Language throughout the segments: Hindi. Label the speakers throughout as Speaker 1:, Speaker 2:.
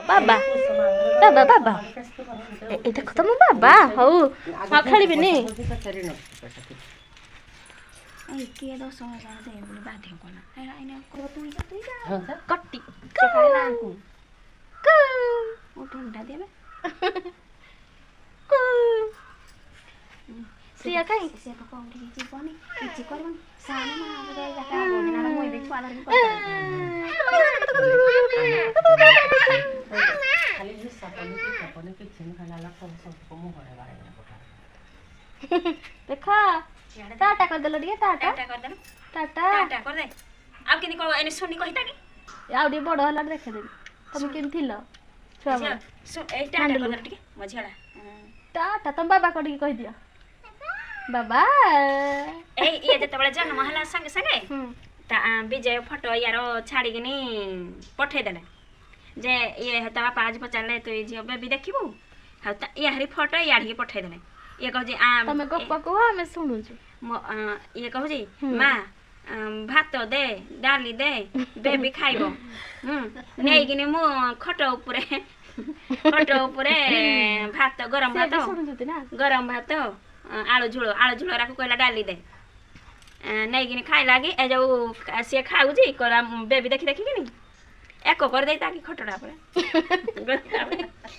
Speaker 1: बाबा बाबा बाबा ए देखो तो मो बाबा हौ हाँ खेलिबिनी किए 10,000 दे बोले बाध्य कोना आइना को तुई जा कट्टी को उठुंडा देबे सिया काई सिया को उठी जीवनी किछि करबन साने मा आबे जाका बोले ना मोय देखि पालर को खाली जे सपने के छिन खाला सब को मु घरे बारे कोठा देखा टाटा कर देलो ଟିକେ टाटा कर देलो टाटा कर दे अब किनी को एने सुनी कहिता कि आउ डी बड़ हला देखे देबी तुम किन थिलो छुआ ए टाटा कर देलो ଟିକେ मझियाला टाटा तुम बाबा को ଟିକେ कहि दियो बाबा ए ये जते बळे जन्म हला संगे संगे ता विजय फोटो यारो छाडी किनी पठे देले जे ये हता बापा आज पचाले तो ये बेबी देखिबो हता ये हरी फोटो याडी के पठे देले ये कह जे आ तमे गप्पा को हमें सुनु छु ये कह जे मां भात दे डाली दे बेबी खाइबो नै किनी मु खटो ऊपरे भात गरम भात आलू झोल राखू कहला डाली दे नहीं कि खाई लगी ए जो सी खाऊ जी करा बेबी देखी देखी कि एको कर दे ताकि खटड़ा पर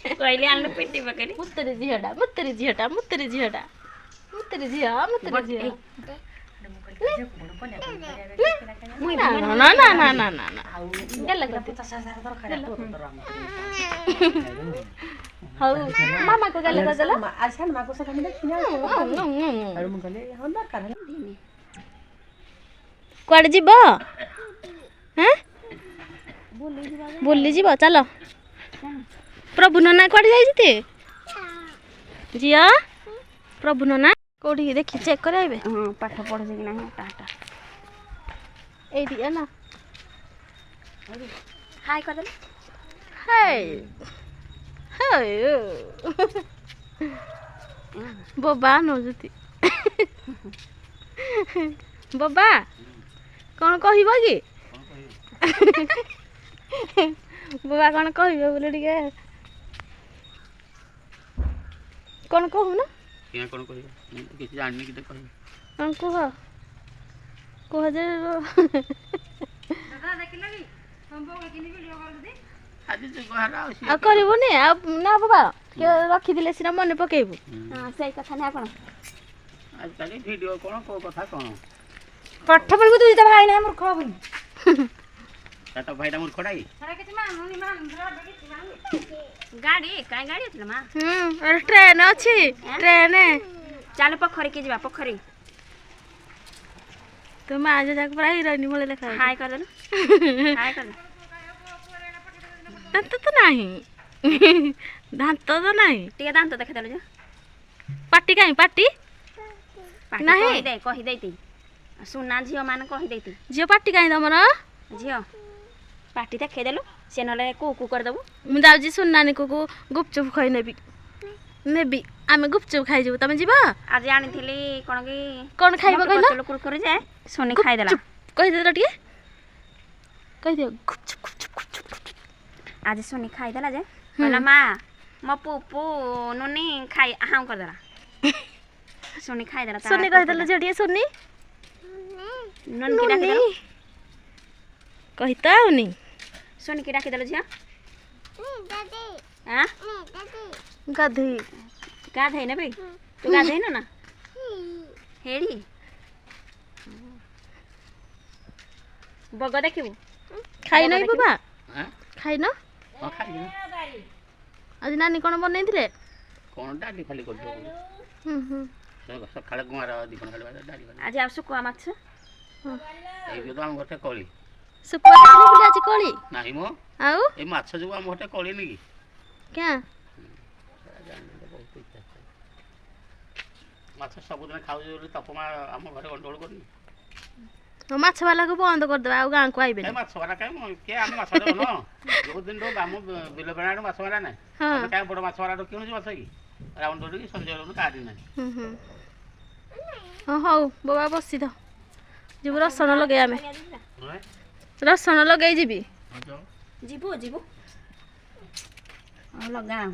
Speaker 1: कहले आन पेटी पकड़ी मुत्तरी झिहटा ना गल्ला हौ मामा को गल्ला कर देला अच्छा मामा को सका मिले किना अरु म गले हमरा करला कोड जीबो हैं बोली जीबो चलो प्रभु नना कोड जाई जते जिया प्रभु नना कोडी देखि चेक कराइबे हां पाठ पढे कि नाही टाटा ए दिया ना हाय कर देला हाय हाय बाबा नजुती बाबा कौन कहब कि बाबा कौन कहब बोले टिके कौन कहू ना
Speaker 2: क्या कौन कहब किछ जाननी कि कहब
Speaker 1: कौन कह जे दादा देखिला कि हम बोगे किनी वीडियो कर दे
Speaker 2: आज जो गहरा
Speaker 1: आ करबोनी ना बाबा के रखी दिले सिना मन पकेबो हां सही कथा ना कोन
Speaker 2: आज ताली वीडियो कोन को कथा कोन
Speaker 1: पाठ पढबो तू त भाई ना मूर्ख हबनी
Speaker 2: ता भाईटा मूर्ख डाई
Speaker 1: अरे किछ मानुनी गाड़ी काय गाड़ी थला मा अरे ट्रेन अछि ट्रेन चल पोखरी के जीवा पोखरी तो मा आज जाक परा हिरोनी मोले लेखा हाय कर दे हाय कर दांत तो नहीं दांत तो नहीं टिके दांत देखे देलो जे पाटी काई पाटी नहीं कहि देती सुना झियो मान कहि देती झियो पाटी काई तमरा झियो पाटी देखे देलो से नले को कर दबो मु जाउ जी सुनानी को गुपचुप खइ नेबी आमे गुपचुप खाइ जबो तमे जीबा आज आनी थिली कोन खाइबो कहलो कुरकुरे जे सोनी खाइ देला कहि देला टिके कहि दियो गुपचुप आज सोनी खाई देला जे कहला मां म पुपू नुनी खाई हां कर देला सोनी खाई देला सोनी कहि देला जडिए सोनी नुन की डाक देला कहिता उनी सोनी की डाक देला जिया दादी हां दादी गाधै न बे तू गाधै न हेडी बग देखिबो खाई नै बाबा
Speaker 2: हां
Speaker 1: खाई न
Speaker 2: खाई
Speaker 1: आज नानी कोन बनै थिले
Speaker 2: कोन डाली खाली कर दो सकाळ गुआर दिखन खाली डाली
Speaker 1: आज आ सुकुआ माछ
Speaker 2: ए जो हम घटे कळी
Speaker 1: सुकुआ खाली बुली आज कळी
Speaker 2: नाही मो
Speaker 1: आउ
Speaker 2: ए माछ जो हम घटे कळी नी की
Speaker 1: क्या
Speaker 2: माछ सब दिन खाउ जो तपमा हम घरे कंट्रोल करी
Speaker 1: तो माछ वाला को बंद कर देबा आ गां को आइबे
Speaker 2: माछ वाला के हम माछ दो न जो दिन दो हम बिल बनाड़ माछ वाला ना हम काय बड़ माछ वाला क्यों माछ की राउंड दो की संजय रो काटी ना
Speaker 1: हां हाउ बाबा बसी द जीव रसन लगे आमे रसन लगे जीबी जीबो ଲଗାଅ